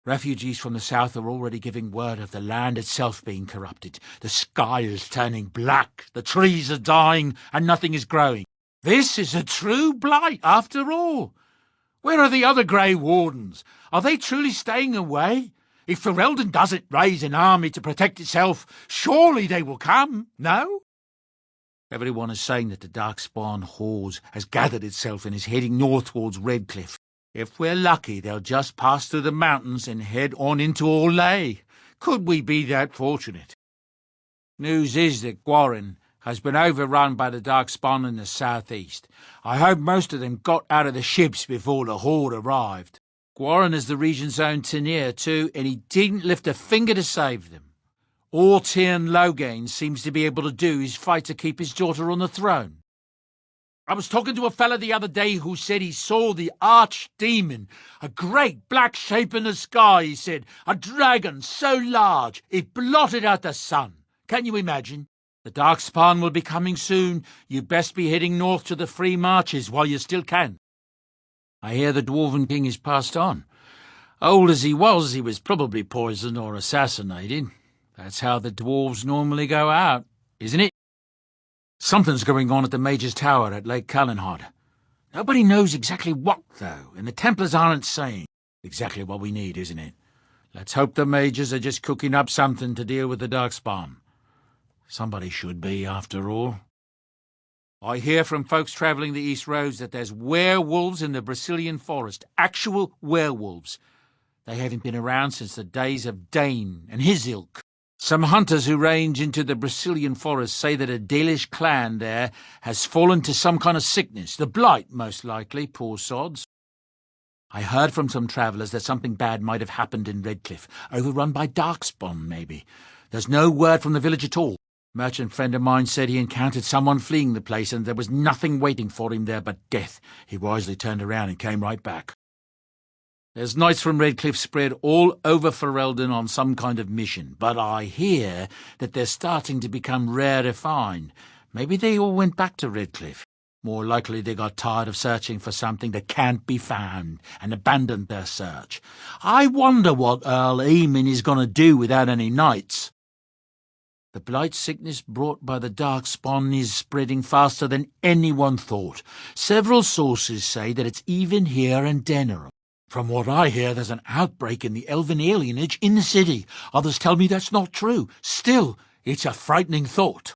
Refugees from the south are already giving word of the land itself being corrupted. The sky is turning black, the trees are dying, and nothing is growing. This is a true blight, after all. Where are the other Grey Wardens? Are they truly staying away? If Ferelden doesn't raise an army to protect itself, surely they will come, no? Everyone is saying that the Darkspawn horde has gathered itself and is heading north towards Redcliffe. If we're lucky, they'll just pass through the mountains and head on into Orlais. Could we be that fortunate? News is that Gwarren has been overrun by the Darkspawn in the southeast. I hope most of them got out of the ships before the horde arrived. Gwarren is the region's own Tenir too, and he didn't lift a finger to save them. All Tyrn Loghain seems to be able to do is fight to keep his daughter on the throne. I was talking to a fella the other day who said he saw the archdemon, a great black shape in the sky, he said, a dragon so large it blotted out the sun. Can you imagine? The Darkspawn will be coming soon. You best be heading north to the Free Marches while you still can. I hear the Dwarven King is passed on. Old as he was probably poisoned or assassinated. That's how the dwarves normally go out, isn't it? Something's going on at the Mage's Tower at Lake Calenhod. Nobody knows exactly what, though, and the Templars aren't saying. Exactly what we need, isn't it? Let's hope the Mages are just cooking up something to deal with the Darkspawn. Somebody should be, after all. I hear from folks travelling the East Roads that there's werewolves in the Brazilian forest. Actual werewolves. They haven't been around since the days of Dane and his ilk. Some hunters who range into the Brazilian forest say that a Dalish clan there has fallen to some kind of sickness. The blight, most likely, poor sods. I heard from some travellers that something bad might have happened in Redcliffe, overrun by Darkspawn, maybe. There's no word from the village at all. A merchant friend of mine said he encountered someone fleeing the place and there was nothing waiting for him there but death. He wisely turned around and came right back. There's knights from Redcliffe spread all over Ferelden on some kind of mission, but I hear that they're starting to become rare to find. Maybe they all went back to Redcliffe. More likely they got tired of searching for something that can't be found and abandoned their search. I wonder what Earl Eamon is going to do without any knights. The blight sickness brought by the Darkspawn is spreading faster than anyone thought. Several sources say that it's even here in Denerim. From what I hear, there's an outbreak in the elven alienage in the city. Others tell me that's not true. Still, it's a frightening thought.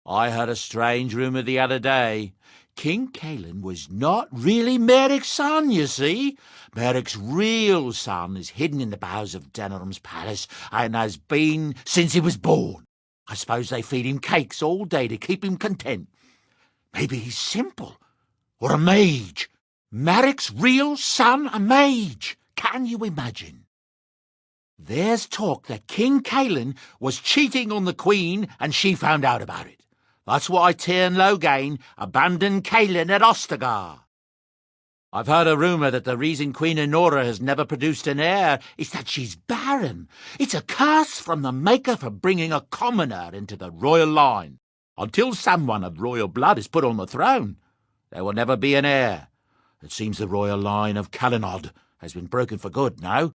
I heard a strange rumour the other day. King Cailan was not really Meric's son, you see. Meric's real son is hidden in the bowels of Denerim's palace and has been since he was born. I suppose they feed him cakes all day to keep him content. Maybe he's simple, or a mage. Meric's real son, a mage. Can you imagine? There's talk that King Cailan was cheating on the Queen and she found out about it. That's why Tyrn Loghain abandoned Cailan at Ostagar. I've heard a rumour that the reason Queen Enora has never produced an heir is that she's barren. It's a curse from the Maker for bringing a commoner into the royal line. Until someone of royal blood is put on the throne, there will never be an heir. It seems the royal line of Calenhod has been broken for good now.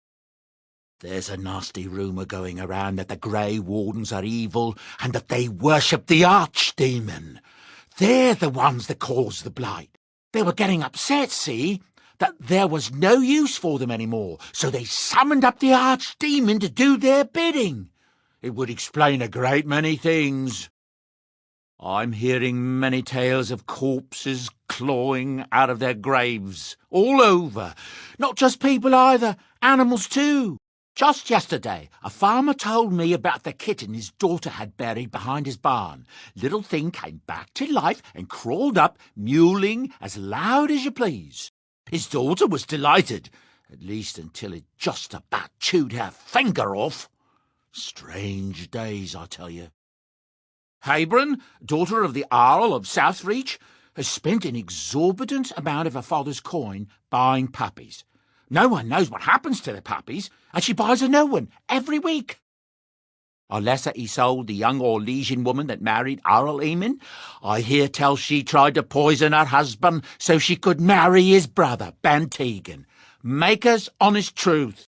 There's a nasty rumour going around that the Grey Wardens are evil and that they worship the Archdemon. They're the ones that caused the blight. They were getting upset, see, that there was no use for them anymore, so they summoned up the Archdemon to do their bidding. It would explain a great many things. I'm hearing many tales of corpses clawing out of their graves, all over. Not just people either, animals too. Just yesterday, a farmer told me about the kitten his daughter had buried behind his barn. Little thing came back to life and crawled up, mewling as loud as you please. His daughter was delighted, at least until it just about chewed her finger off. Strange days, I tell you. Habron, daughter of the Earl of Southreach, has spent an exorbitant amount of her father's coin buying puppies. No one knows what happens to the puppies, and she buys a new one every week. Alessa Isolde, the young Orlesian woman that married Earl Eamon, I hear tell she tried to poison her husband so she could marry his brother, Bantegan. Maker's honest truth.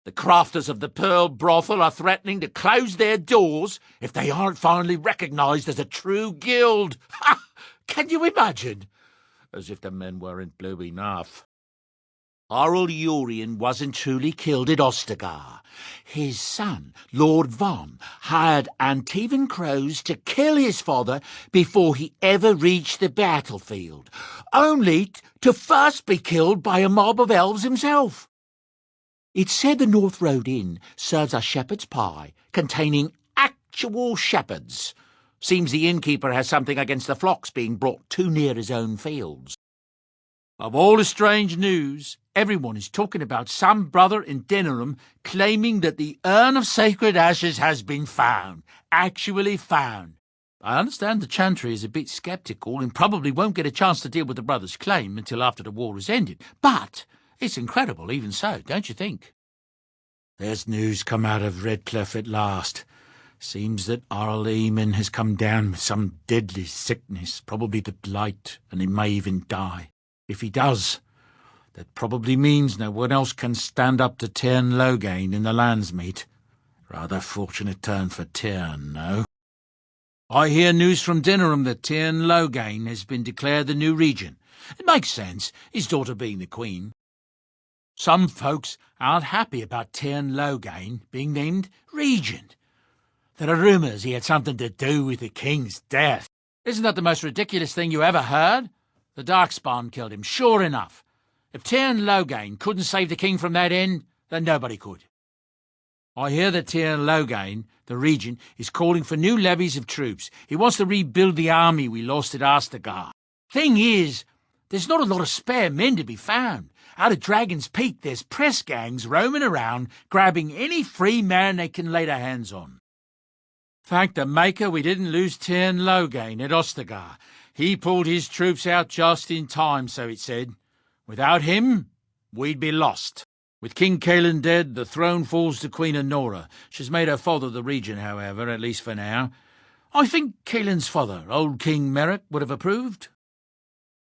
The crafters of the Pearl Brothel are threatening to close their doors if they aren't finally recognised as a true guild. Ha! Can you imagine? As if the men weren't blue enough. Oral Urien wasn't truly killed at Ostagar. His son, Lord Von, hired Antivan crows to kill his father before he ever reached the battlefield, only to first be killed by a mob of elves himself. It's said the North Road Inn serves a shepherd's pie containing actual shepherds. Seems the innkeeper has something against the flocks being brought too near his own fields. Of all the strange news, everyone is talking about some brother in Denerim claiming that the urn of sacred ashes has been found. Actually found. I understand the Chantry is a bit sceptical and probably won't get a chance to deal with the brother's claim until after the war is ended. But it's incredible even so, don't you think? There's news come out of Redcliffe at last. Seems that Arl Eamon has come down with some deadly sickness, probably the blight, and he may even die. If he does, that probably means no one else can stand up to Tyrn Logain in the Landsmeet. Rather fortunate turn for Tyrn, no? I hear news from Denerim that Tyrn Logain has been declared the new regent. It makes sense, his daughter being the queen. Some folks aren't happy about Tyrn Logain being named regent. There are rumours he had something to do with the king's death. Isn't that the most ridiculous thing you ever heard? The Darkspawn killed him, sure enough. If Tyrn Logain couldn't save the king from that end, then nobody could. I hear that Tyrn Logain, the regent, is calling for new levies of troops. He wants to rebuild the army we lost at Astagar. Thing is, there's not a lot of spare men to be found. Out at Dragon's Peak, there's press gangs roaming around, grabbing any free man they can lay their hands on. Thank the Maker we didn't lose Tyrn Logain at Ostagar. He pulled his troops out just in time, so it said. Without him, we'd be lost. With King Caelan dead, the throne falls to Queen Honora. She's made her father the regent, however, at least for now. I think Caelan's father, old King Merrick, would have approved.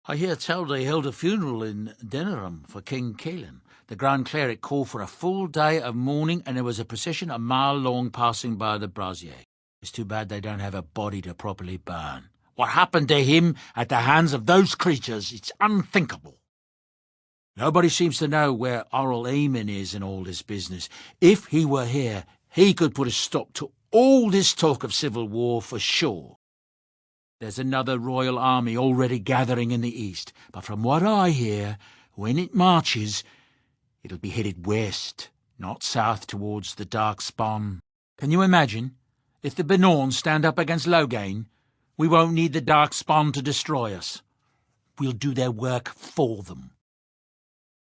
I hear tell they held a funeral in Denerim for King Caelan. The Grand Cleric called for a full day of mourning, and there was a procession a mile long passing by the brazier. It's too bad they don't have a body to properly burn. What happened to him at the hands of those creatures, it's unthinkable. Nobody seems to know where Arl Eamon is in all this business. If he were here, he could put a stop to all this talk of civil war for sure. There's another royal army already gathering in the east, but from what I hear, when it marches, it'll be headed west, not south towards the Darkspawn. Can you imagine? If the Benorn stand up against Logain, we won't need the Darkspawn to destroy us. We'll do their work for them.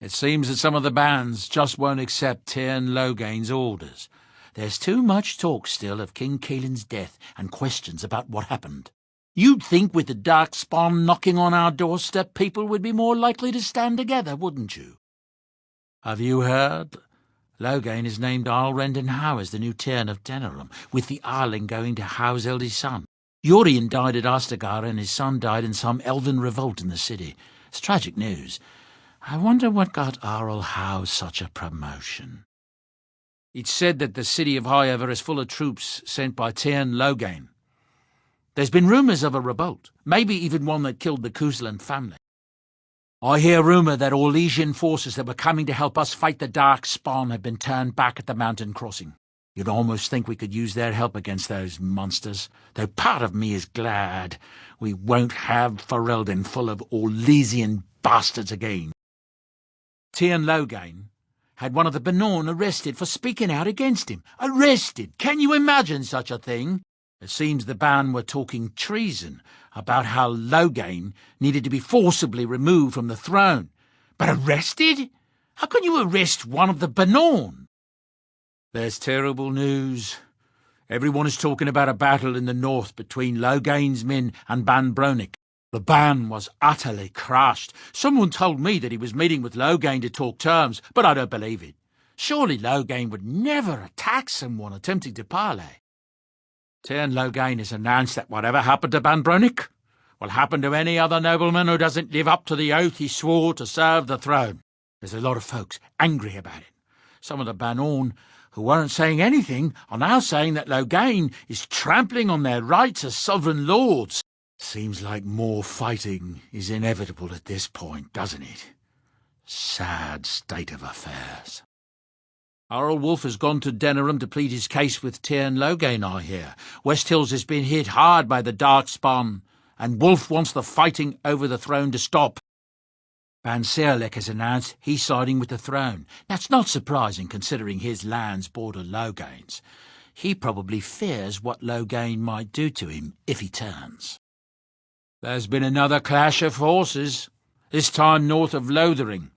It seems that some of the bands just won't accept Tyrn Logain's orders. There's too much talk still of King Caelan's death and questions about what happened. You'd think with the Darkspawn knocking on our doorstep, people would be more likely to stand together, wouldn't you? Have you heard? Logain has named Alrendon Howe as the new Tyrn of Denerim, with the Arling going to Howe's eldest son. Urien died at Astagar and his son died in some elven revolt in the city. It's tragic news. I wonder what got Arl Howe such a promotion. It's said that the city of Highever is full of troops sent by Tyrn Logain. There's been rumours of a revolt, maybe even one that killed the Kuzland family. I hear rumour that Orlesian forces that were coming to help us fight the Darkspawn have been turned back at the mountain crossing. You'd almost think we could use their help against those monsters, though part of me is glad we won't have Ferelden full of Orlesian bastards again. Tyrn Logain had one of the Benorn arrested for speaking out against him. Arrested! Can you imagine such a thing? It seems the band were talking treason about how Logain needed to be forcibly removed from the throne. But arrested? How can you arrest one of the Benorn? There's terrible news. Everyone is talking about a battle in the north between Logain's men and Ban Bronick. The ban was utterly crushed. Someone told me that he was meeting with Logain to talk terms, but I don't believe it. Surely Logain would never attack someone attempting to parley. Tyrn Logain has announced that whatever happened to Ban Bronick will happen to any other nobleman who doesn't live up to the oath he swore to serve the throne. There's a lot of folks angry about it. Some of the Bannorn, who weren't saying anything, are now saying that Logain is trampling on their rights as sovereign lords. Seems like more fighting is inevitable at this point, doesn't it? Sad state of affairs. Harold Wolf has gone to Denerim to plead his case with Tyrn Logain, I hear. West Hills has been hit hard by the Darkspawn, and Wolf wants the fighting over the throne to stop. Ban Searlek has announced he's siding with the throne. That's not surprising, considering his lands border Logain's. He probably fears what Logain might do to him if he turns. There's been another clash of forces, this time north of Lothering.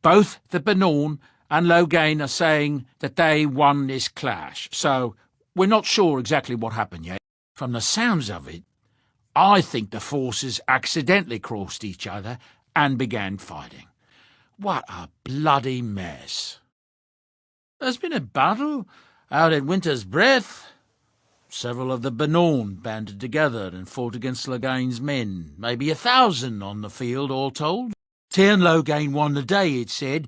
Both the Bannorn and Logain are saying that they won this clash, so we're not sure exactly what happened yet. From the sounds of it, I think the forces accidentally crossed each other and began fighting. What a bloody mess. There's been a battle out at Winter's Breath. Several of the Bannorn banded together and fought against Logain's men, maybe 1,000 on the field all told. Tyrn Logain won the day, it said,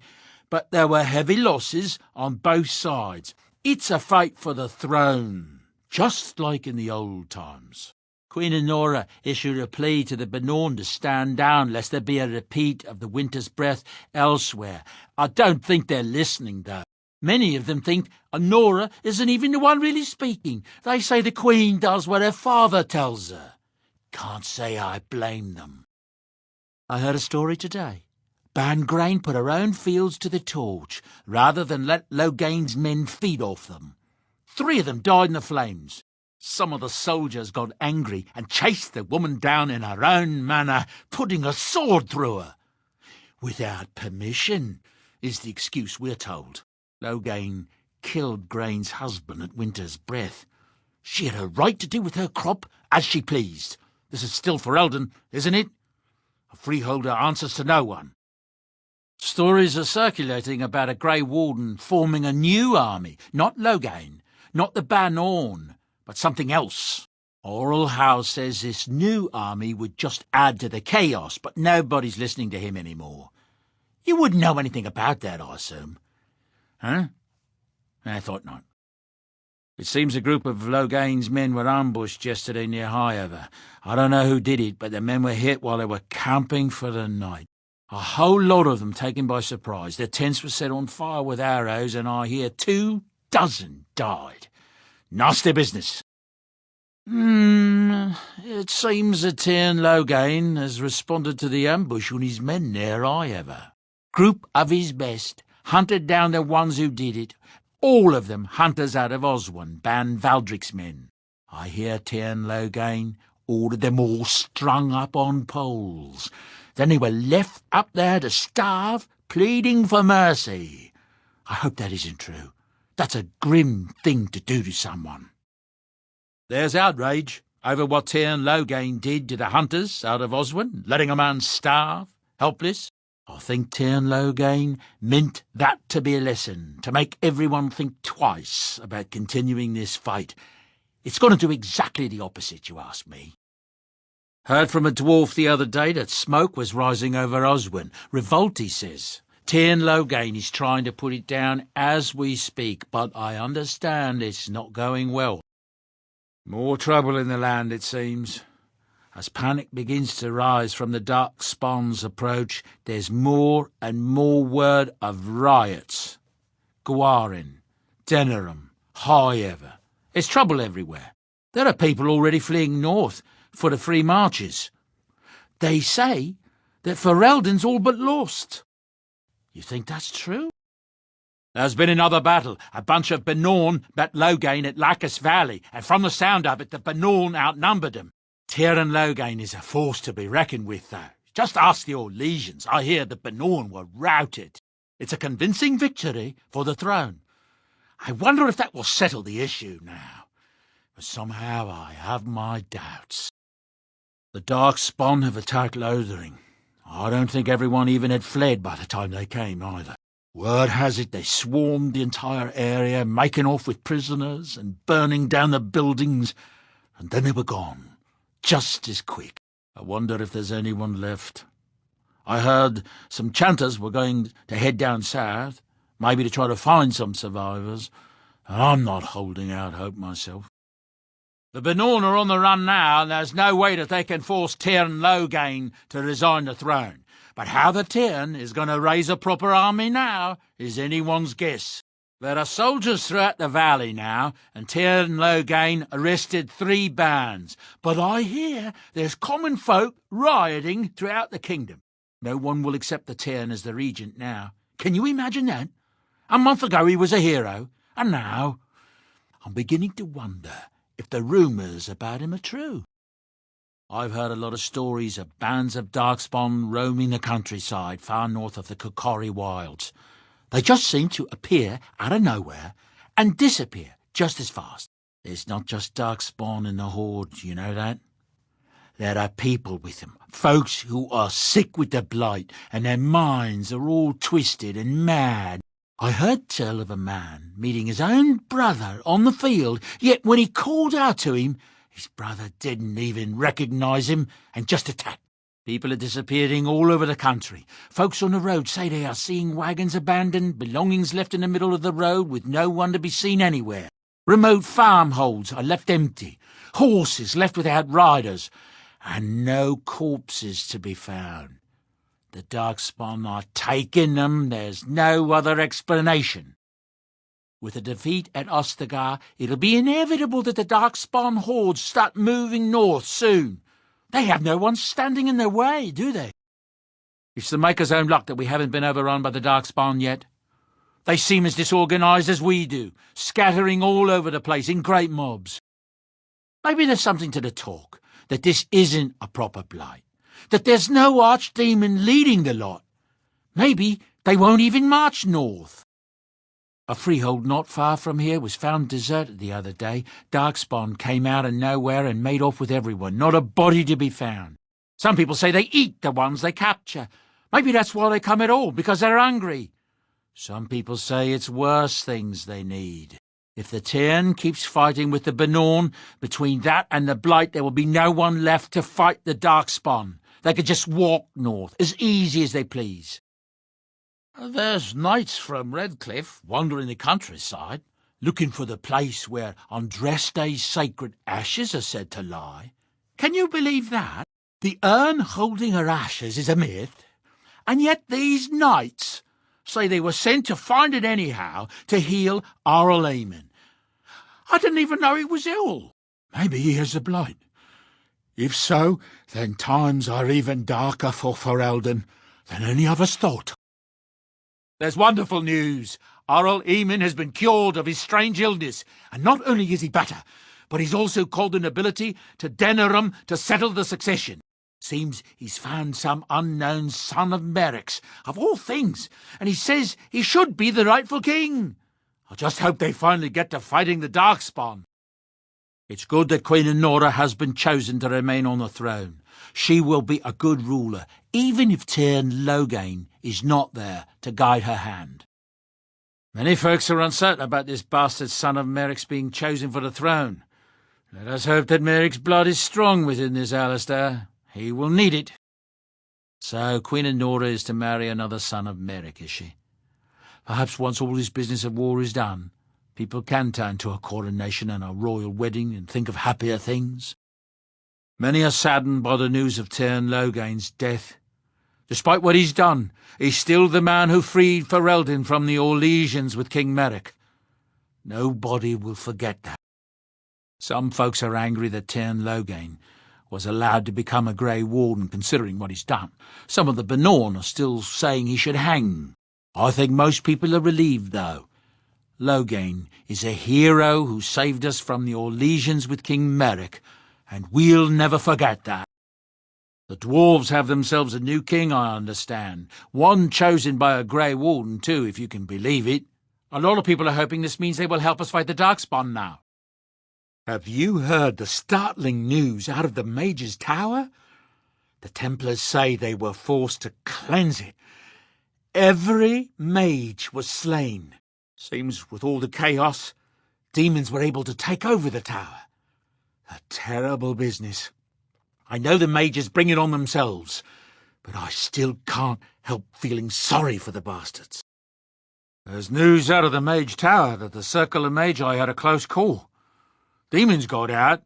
but there were heavy losses on both sides. It's a fight for the throne, just like in the old times. Queen Honora issued a plea to the Bannorn to stand down lest there be a repeat of the Winter's Breath elsewhere. I don't think they're listening, though. Many of them think Honora isn't even the one really speaking. They say the Queen does what her father tells her. Can't say I blame them. I heard a story today. Bangrain put her own fields to the torch, rather than let Logain's men feed off them. 3 of them died in the flames. Some of the soldiers got angry and chased the woman down in her own manner, putting a sword through her. Without permission, is the excuse we're told. Logain killed Grain's husband at Winter's Breath. She had a right to do with her crop as she pleased. This is still for Eldon, isn't it? A freeholder answers to no one. Stories are circulating about a Grey Warden forming a new army, not Logain, not the Bannorn, but something else. Oral Howe says this new army would just add to the chaos, but nobody's listening to him anymore. You wouldn't know anything about that, I assume. Huh? I thought not. It seems a group of Logain's men were ambushed yesterday near Highover. I don't know who did it, but the men were hit while they were camping for the night. A whole lot of them taken by surprise. Their tents were set on fire with arrows, and I hear 24 died. Nasty business. It seems that Tyrn Logain has responded to the ambush on his men near Highover. Group of his best hunted down the ones who did it, all of them hunters out of Oswin, Ban Valdric's men. I hear Tyrn Logain ordered them all strung up on poles. Then they were left up there to starve, pleading for mercy. I hope that isn't true. That's a grim thing to do to someone. There's outrage over what Tyrn Logain did to the hunters out of Oswin, letting a man starve, helpless. I think Tyrn Logain meant that to be a lesson, to make everyone think twice about continuing this fight. It's going to do exactly the opposite, you ask me. Heard from a dwarf the other day that smoke was rising over Oswin. Revolt, he says. Tyrn Logain is trying to put it down as we speak, but I understand it's not going well. More trouble in the land, it seems. As panic begins to rise from the Darkspawn's approach, there's more and more word of riots. Gwarin, Denerim, Highover. There's trouble everywhere. There are people already fleeing north for the free marches. They say that Ferelden's all but lost. You think that's true? There's been another battle. A bunch of Bannorn met Logain at Lacus Valley, and from the sound of it, the Bannorn outnumbered them. Tyrn Logain is a force to be reckoned with, though. Just ask the old legions. I hear the Bannorn were routed. It's a convincing victory for the throne. I wonder if that will settle the issue now. But somehow I have my doubts. The Darkspawn have attacked Lothering. I don't think everyone even had fled by the time they came, either. Word has it they swarmed the entire area, making off with prisoners and burning down the buildings, and then they were gone, just as quick. I wonder if there's anyone left. I heard some chanters were going to head down south, maybe to try to find some survivors. I'm not holding out hope myself. The Benorn are on the run now, and there's no way that they can force Tyrn Logain to resign the throne. But how the Tyrn is going to raise a proper army now is anyone's guess. There are soldiers throughout the valley now, and Tyrn Logain arrested 3 bands. But I hear there's common folk rioting throughout the kingdom. No one will accept the Tyrn as the regent now. Can you imagine that? A month ago he was a hero, and now I'm beginning to wonder if the rumours about him are true. I've heard a lot of stories of bands of darkspawn roaming the countryside far north of the Kokori wilds. They just seem to appear out of nowhere and disappear just as fast. There's not just darkspawn in the horde, you know that? There are people with them, folks who are sick with the blight, and their minds are all twisted and mad. I heard tell of a man meeting his own brother on the field, yet when he called out to him, his brother didn't even recognise him and just attacked. People are disappearing all over the country. Folks on the road say they are seeing wagons abandoned, belongings left in the middle of the road with no one to be seen anywhere. Remote farmholds are left empty, horses left without riders, and no corpses to be found. The darkspawn are taking them. There's no other explanation. With a defeat at Ostagar, it'll be inevitable that the darkspawn hordes start moving north soon. They have no one standing in their way, do they? It's the Maker's own luck that we haven't been overrun by the darkspawn yet. They seem as disorganised as we do, scattering all over the place in great mobs. Maybe there's something to the talk, that this isn't a proper blight, that there's no archdemon leading the lot. Maybe they won't even march north. A freehold not far from here was found deserted the other day. Darkspawn came out of nowhere and made off with everyone. Not a body to be found. Some people say they eat the ones they capture. Maybe that's why they come at all, because they're hungry. Some people say it's worse things they need. If the Tyrn keeps fighting with the Benorn, between that and the Blight there will be no one left to fight the Darkspawn. They could just walk north, as easy as they please. There's knights from Redcliffe wandering the countryside, looking for the place where Andraste's sacred ashes are said to lie. Can you believe that? The urn holding her ashes is a myth, and yet these knights say they were sent to find it anyhow to heal Arl Eamon. I didn't even know he was ill. Maybe he has the blight. If so, then times are even darker for Ferelden than any of us thought. There's wonderful news. Arl Eamon has been cured of his strange illness, and not only is he better, but he's also called the nobility to Denerim to settle the succession. Seems he's found some unknown son of Merrick's, of all things, and he says he should be the rightful king. I just hope they finally get to fighting the Darkspawn. It's good that Queen Anora has been chosen to remain on the throne. She will be a good ruler, even if Tyrn Logain is not there to guide her hand. Many folks are uncertain about this bastard son of Merrick's being chosen for the throne. Let us hope that Merrick's blood is strong within this Alistair. He will need it. So Queen Anora is to marry another son of Merrick, is she? Perhaps once all this business of war is done, people can turn to a coronation and a royal wedding and think of happier things. Many are saddened by the news of Tyrn Logain's death. Despite what he's done, he's still the man who freed Ferelden from the Orlesians with King Merrick. Nobody will forget that. Some folks are angry that Tyrn Logain was allowed to become a Grey Warden considering what he's done. Some of the Benorn are still saying he should hang. I think most people are relieved, though. Logain is a hero who saved us from the Orlesians with King Merrick, and we'll never forget that. The dwarves have themselves a new king, I understand. One chosen by a Grey Warden, too, if you can believe it. A lot of people are hoping this means they will help us fight the Darkspawn now. Have you heard the startling news out of the Mage's Tower? The Templars say they were forced to cleanse it. Every mage was slain. Seems with all the chaos, demons were able to take over the tower. A terrible business. I know the mages bring it on themselves, but I still can't help feeling sorry for the bastards. There's news out of the Mage Tower that the Circle of Magi had a close call. Demons got out,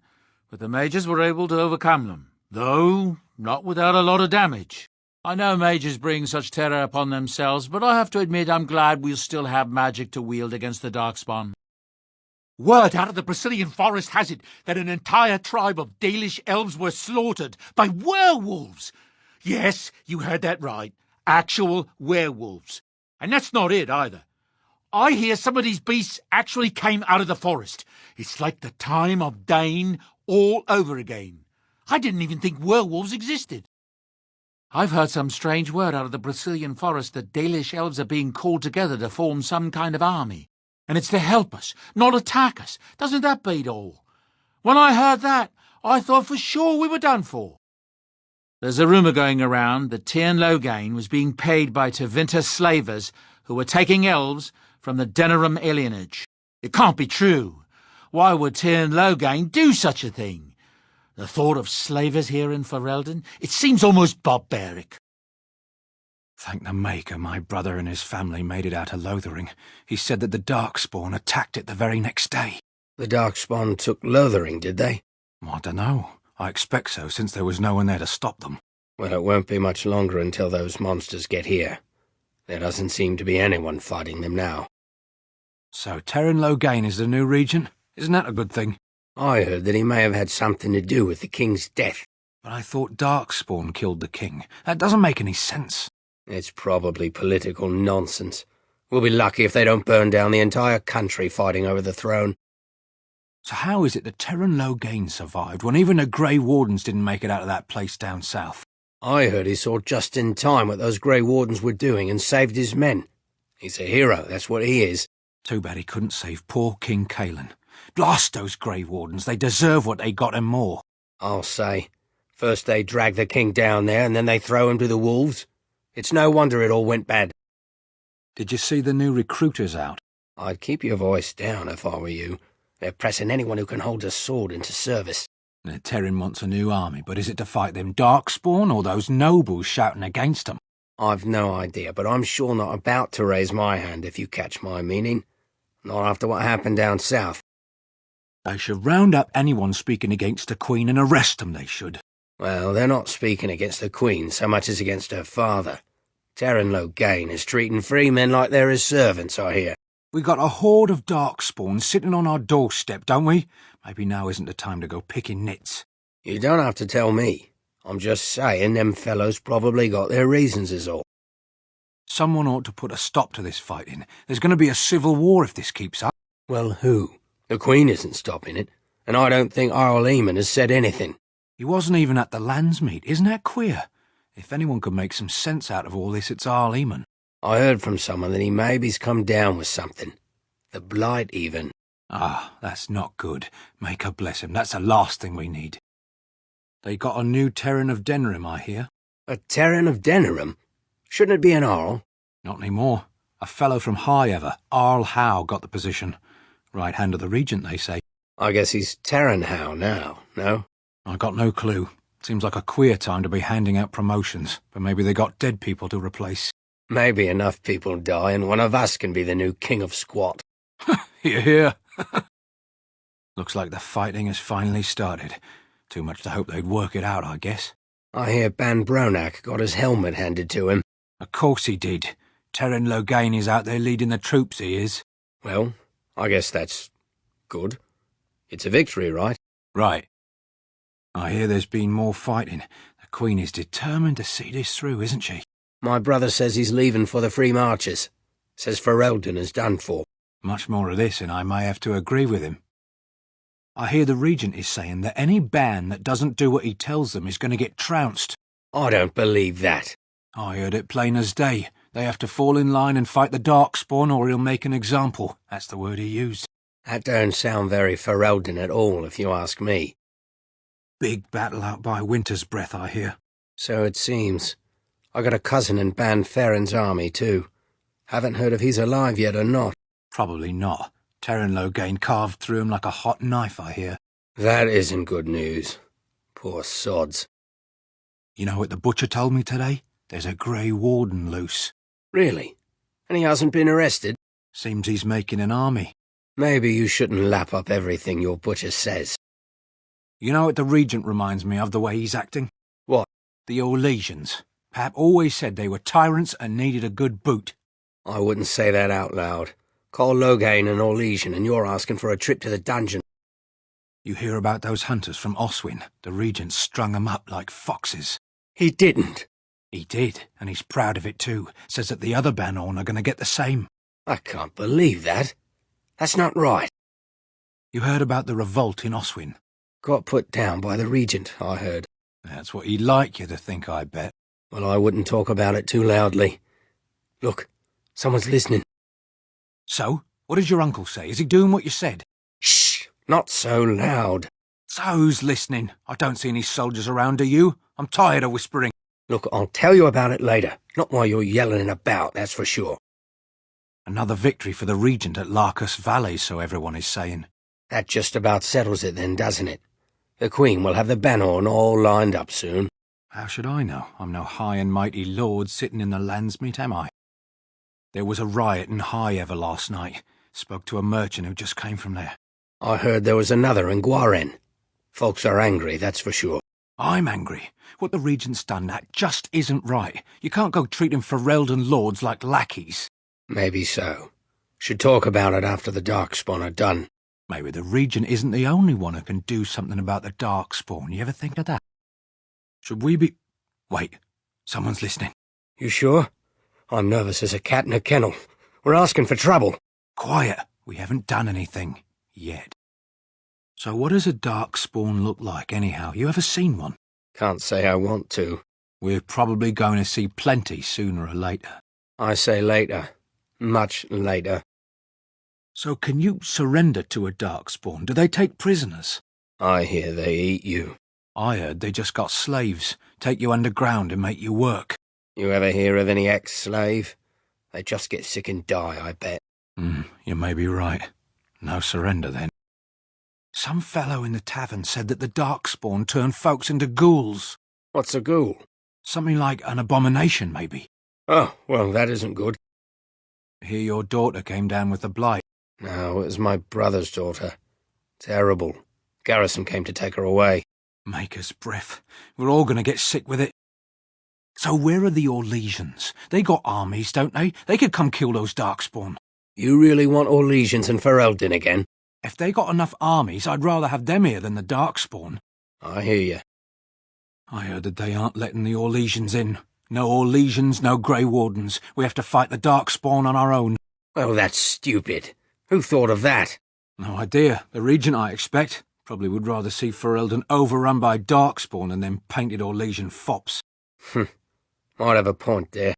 but the mages were able to overcome them, though not without a lot of damage. I know mages bring such terror upon themselves, but I have to admit I'm glad we'll still have magic to wield against the Darkspawn. Word out of the Brazilian forest has it that an entire tribe of Dalish elves were slaughtered by werewolves. Yes, you heard that right. Actual werewolves. And that's not it either. I hear some of these beasts actually came out of the forest. It's like the time of Dane all over again. I didn't even think werewolves existed. I've heard some strange word out of the Brazilian forest that Dalish elves are being called together to form some kind of army. And it's to help us, not attack us. Doesn't that beat all? When I heard that, I thought for sure we were done for. There's a rumour going around that Tyrn Logain was being paid by Tevinter slavers who were taking elves from the Denerim alienage. It can't be true. Why would Tyrn Logain do such a thing? The thought of slavers here in Ferelden, it seems almost barbaric. Thank the Maker my brother and his family made it out of Lothering. He said that the Darkspawn attacked it the very next day. The Darkspawn took Lothering, did they? I dunno. I expect so, since there was no one there to stop them. Well, it won't be much longer until those monsters get here. There doesn't seem to be anyone fighting them now. So Tyrn Logain is the new regent? Isn't that a good thing? I heard that he may have had something to do with the king's death. But I thought Darkspawn killed the king. That doesn't make any sense. It's probably political nonsense. We'll be lucky if they don't burn down the entire country fighting over the throne. So how is it that Tyrn Logain survived when even the Grey Wardens didn't make it out of that place down south? I heard he saw just in time what those Grey Wardens were doing and saved his men. He's a hero, that's what he is. Too bad he couldn't save poor King Cailan. Blast those Grey Wardens, they deserve what they got and more. I'll say. First they drag the king down there and then they throw him to the wolves. It's no wonder it all went bad. Did you see the new recruiters out? I'd keep your voice down if I were you. They're pressing anyone who can hold a sword into service. Tyrn wants a new army, but is it to fight them Darkspawn or those nobles shouting against them? I've no idea, but I'm sure not about to raise my hand if you catch my meaning. Not after what happened down south. They should round up anyone speaking against the Queen and arrest them, they should. Well, they're not speaking against the Queen so much as against her father. Tyrn Logain is treating free men like they're his servants, I hear. We got a horde of Darkspawn sitting on our doorstep, don't we? Maybe now isn't the time to go picking nits. You don't have to tell me. I'm just saying them fellows probably got their reasons is all. Someone ought to put a stop to this fighting. There's going to be a civil war if this keeps up. Well, who? The Queen isn't stopping it, and I don't think Earl Eamon has said anything. He wasn't even at the lands meet. Isn't that queer? If anyone could make some sense out of all this, it's Earl Eamon. I heard from someone that he maybe's come down with something. The blight, even. Ah, that's not good. May God bless him. That's the last thing we need. They got a new Tyrn of Denerim, I hear. A Tyrn of Denerim? Shouldn't it be an Earl? Not anymore. A fellow from High Ever, Earl Howe, got the position. Right hand of the regent, they say. I guess he's Terran Howe now, no? I got no clue. Seems like a queer time to be handing out promotions, but maybe they got dead people to replace. Maybe enough people die and one of us can be the new King of Squat. Hear, hear. Looks like the fighting has finally started. Too much to hope they'd work it out, I guess. I hear Ban Bronak got his helmet handed to him. Of course he did. Tyrn Logain is out there leading the troops, he is. Well, I guess that's good. It's a victory, right? Right. I hear there's been more fighting. The Queen is determined to see this through, isn't she? My brother says he's leaving for the Free Marches. Says Ferelden is done for. Much more of this, and I may have to agree with him. I hear the Regent is saying that any band that doesn't do what he tells them is going to get trounced. I don't believe that. I heard it plain as day. They have to fall in line and fight the Darkspawn or he'll make an example. That's the word he used. That don't sound very Ferelden at all, if you ask me. Big battle out by Winter's Breath, I hear. So it seems. I got a cousin in Ban Ferren's army, too. Haven't heard if he's alive yet or not. Probably not. Tyrn Logain carved through him like a hot knife, I hear. That isn't good news. Poor sods. You know what the butcher told me today? There's a Grey Warden loose. Really? And he hasn't been arrested? Seems he's making an army. Maybe you shouldn't lap up everything your butcher says. You know what the Regent reminds me of, the way he's acting? What? The Orlesians. Pap always said they were tyrants and needed a good boot. I wouldn't say that out loud. Call Loghain an Orlesian and you're asking for a trip to the dungeon. You hear about those hunters from Oswin? The Regent strung 'em up like foxes. He didn't. He did, and he's proud of it too. Says that the other Bannorn are going to get the same. I can't believe that. That's not right. You heard about the revolt in Oswin? Got put down by the Regent, I heard. That's what he'd like you to think, I bet. Well, I wouldn't talk about it too loudly. Look, someone's listening. So, what did your uncle say? Is he doing what you said? Shh! Not so loud. So who's listening? I don't see any soldiers around, do you? I'm tired of whispering. Look, I'll tell you about it later. Not while you're yelling about, that's for sure. Another victory for the Regent at Larkus Valley, so everyone is saying. That just about settles it then, doesn't it? The Queen will have the Bannorn all lined up soon. How should I know? I'm no high and mighty lord sitting in the Landsmeet, am I? There was a riot in High Ever last night. Spoke to a merchant who just came from there. I heard there was another in Guaren. Folks are angry, that's for sure. I'm angry. What the Regent's done, that just isn't right. You can't go treating Ferelden lords like lackeys. Maybe so. Should talk about it after the Darkspawn are done. Maybe the Regent isn't the only one who can do something about the Darkspawn. You ever think of that? Should we be... Wait, someone's listening. You sure? I'm nervous as a cat in a kennel. We're asking for trouble. Quiet. We haven't done anything. Yet. So what does a Darkspawn look like, anyhow? You ever seen one? Can't say I want to. We're probably going to see plenty sooner or later. I say later. Much later. So can you surrender to a Darkspawn? Do they take prisoners? I hear they eat you. I heard they just got slaves. Take you underground and make you work. You ever hear of any ex-slave? They just get sick and die, I bet. You may be right. No surrender, then. Some fellow in the tavern said that the Darkspawn turned folks into ghouls. What's a ghoul? Something like an abomination, maybe. Oh, well, that isn't good. I hear your daughter came down with the blight. No, it was my brother's daughter. Terrible. Garrison came to take her away. Maker's breath. We're all going to get sick with it. So where are the Orlesians? They got armies, don't they? They could come kill those Darkspawn. You really want Orlesians and Ferelden again? If they got enough armies, I'd rather have them here than the Darkspawn. I hear you. I heard that they aren't letting the Orlesians in. No Orlesians, no Grey Wardens. We have to fight the Darkspawn on our own. Well, that's stupid. Who thought of that? No idea. The Regent, I expect. Probably would rather see Ferelden overrun by Darkspawn than them painted Orlesian fops. Might have a point there.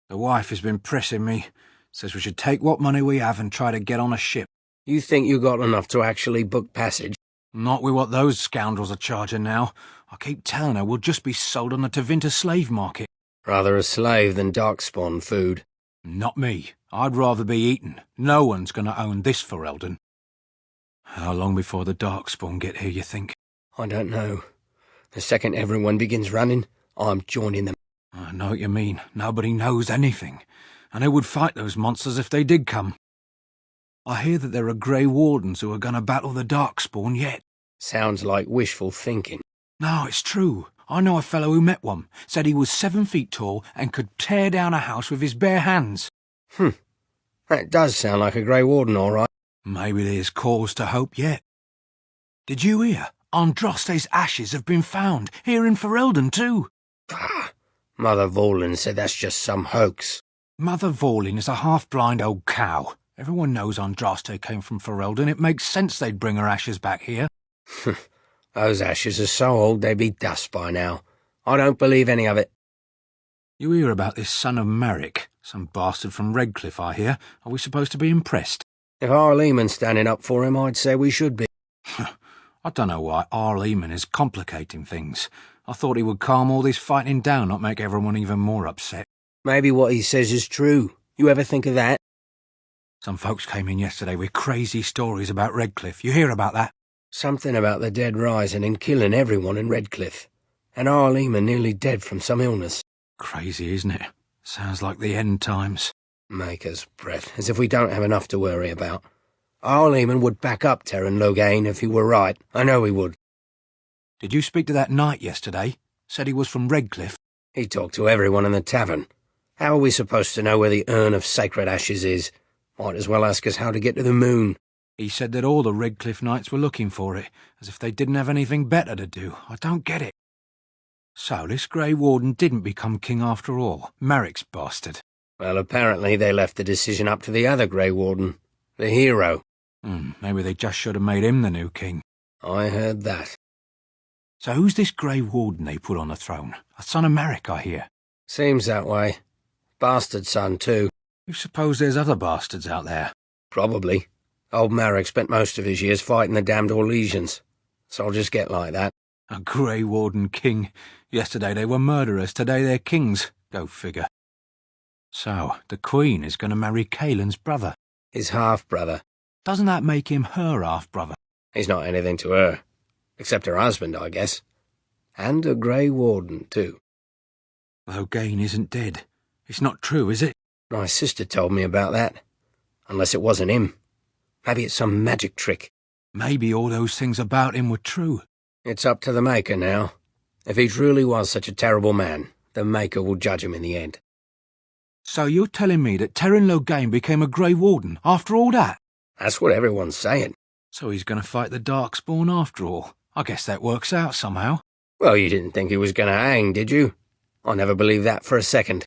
The wife has been pressing me. Says we should take what money we have and try to get on a ship. You think you got enough to actually book passage? Not with what those scoundrels are charging now. I keep telling her we'll just be sold on the Tevinter slave market. Rather a slave than Darkspawn food. Not me. I'd rather be eaten. No one's going to own this Ferelden. How long before the Darkspawn get here, you think? I don't know. The second everyone begins running, I'm joining them. I know what you mean. Nobody knows anything. And who would fight those monsters if they did come? I hear that there are Grey Wardens who are going to battle the Darkspawn yet. Sounds like wishful thinking. No, it's true. I know a fellow who met one. Said he was 7 feet tall and could tear down a house with his bare hands. That does sound like a Grey Warden, all right. Maybe there's cause to hope yet. Did you hear? Andraste's ashes have been found, here in Ferelden too. Pah! Mother Vorlin said that's just some hoax. Mother Vorlin is a half-blind old cow. Everyone knows Andraste came from Ferelden. It makes sense they'd bring her ashes back here. Those ashes are so old they'd be dust by now. I don't believe any of it. You hear about this son of Marek? Some bastard from Redcliffe, I hear. Are we supposed to be impressed? If Arleman's standing up for him, I'd say we should be. I don't know why Arleman is complicating things. I thought he would calm all this fighting down, not make everyone even more upset. Maybe what he says is true. You ever think of that? Some folks came in yesterday with crazy stories about Redcliffe. You hear about that? Something about the dead rising and killing everyone in Redcliffe. And Arleman nearly dead from some illness. Crazy, isn't it? Sounds like the end times. Maker's breath, as if we don't have enough to worry about. Our Lehman would back up Terran Logain if he were right. I know he would. Did you speak to that knight yesterday? Said he was from Redcliffe. He talked to everyone in the tavern. How are we supposed to know where the urn of sacred ashes is? Might as well ask us how to get to the moon. He said that all the Redcliffe knights were looking for it, as if they didn't have anything better to do. I don't get it. So this Grey Warden didn't become king after all. Maric's bastard. Well, apparently they left the decision up to the other Grey Warden, the hero. Maybe they just should have made him the new king. I heard that. So who's this Grey Warden they put on the throne? A son of Maric, I hear. Seems that way. Bastard son, too. You suppose there's other bastards out there? Probably. Old Maric spent most of his years fighting the damned Orlesians. Soldiers get like that. A Grey Warden king. Yesterday they were murderers, today they're kings. Go figure. So, the Queen is going to marry Caelan's brother. His half-brother. Doesn't that make him her half-brother? He's not anything to her. Except her husband, I guess. And a Grey Warden, too. Logain isn't dead. It's not true, is it? My sister told me about that. Unless it wasn't him. Maybe it's some magic trick. Maybe all those things about him were true. It's up to the Maker now. If he truly was such a terrible man, the Maker will judge him in the end. So you're telling me that Terran Logain became a Grey Warden after all that? That's what everyone's saying. So he's going to fight the Darkspawn after all. I guess that works out somehow. Well, you didn't think he was going to hang, did you? I never believed that for a second.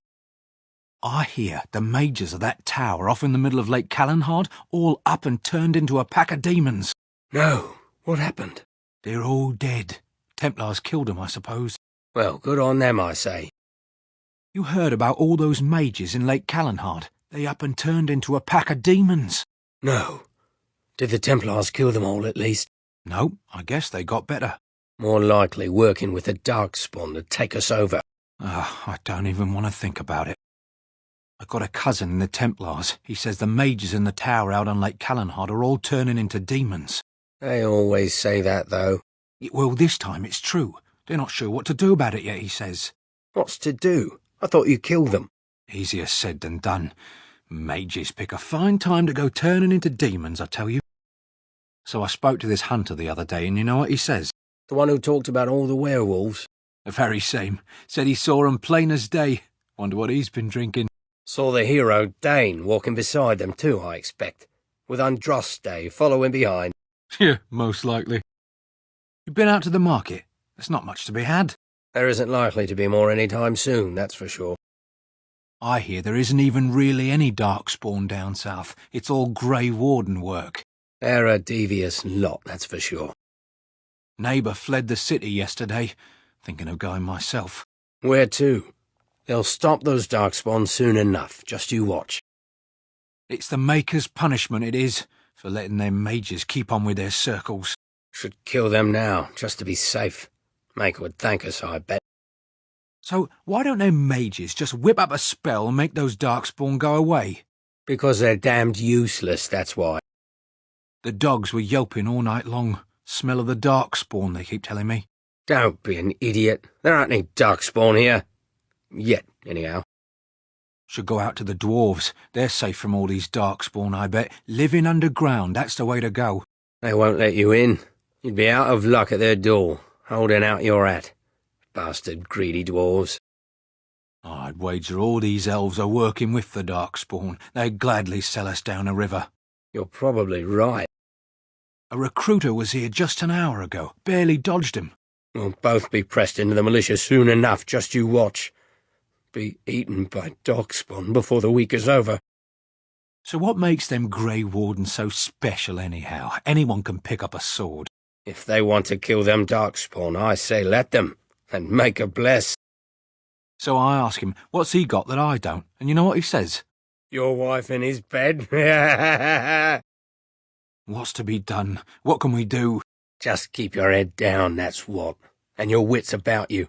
I hear the mages of that tower off in the middle of Lake Callanhard all up and turned into a pack of demons. No. What happened? They're all dead. Templars killed them, I suppose. Well, good on them, I say. You heard about all those mages in Lake Callanhard? They up and turned into a pack of demons. No. Did the Templars kill them all, at least? No, I guess they got better. More likely working with the Darkspawn to take us over. I don't even want to think about it. I've got a cousin in the Templars. He says the mages in the tower out on Lake Callanhard are all turning into demons. They always say that, though. Well, this time it's true. They're not sure what to do about it yet, he says. What's to do? I thought you killed them. Easier said than done. Mages pick a fine time to go turning into demons, I tell you. So I spoke to this hunter the other day, and you know what he says? The one who talked about all the werewolves? The very same. Said he saw 'em plain as day. Wonder what he's been drinking. Saw the hero, Dane, walking beside them too, I expect. With Andraste following behind. Yeah, most likely. You've been out to the market. There's not much to be had. There isn't likely to be more any time soon, that's for sure. I hear there isn't even really any Darkspawn down south. It's all Grey Warden work. They're a devious lot, that's for sure. Neighbour fled the city yesterday. Thinking of going myself. Where to? They'll stop those Darkspawn soon enough, just you watch. It's the Maker's punishment, it is, for letting them mages keep on with their circles. Should kill them now, just to be safe. Maker would thank us, I bet. So why don't them mages just whip up a spell and make those Darkspawn go away? Because they're damned useless, that's why. The dogs were yelping all night long. Smell of the Darkspawn, they keep telling me. Don't be an idiot. There aren't any Darkspawn here. Yet, anyhow. Should go out to the dwarves. They're safe from all these Darkspawn, I bet. Living underground, that's the way to go. They won't let you in. You'd be out of luck at their door, holding out your hat. Bastard greedy dwarves. I'd wager all these elves are working with the Darkspawn. They'd gladly sell us down a river. You're probably right. A recruiter was here just an hour ago. Barely dodged him. We'll both be pressed into the militia soon enough, just you watch. Be eaten by Darkspawn before the week is over. So what makes them Grey Wardens so special anyhow? Anyone can pick up a sword. If they want to kill them Darkspawn, I say let them, and make a bless. So I ask him, what's he got that I don't? And you know what he says? Your wife in his bed? What's to be done? What can we do? Just keep your head down, that's what. And your wits about you.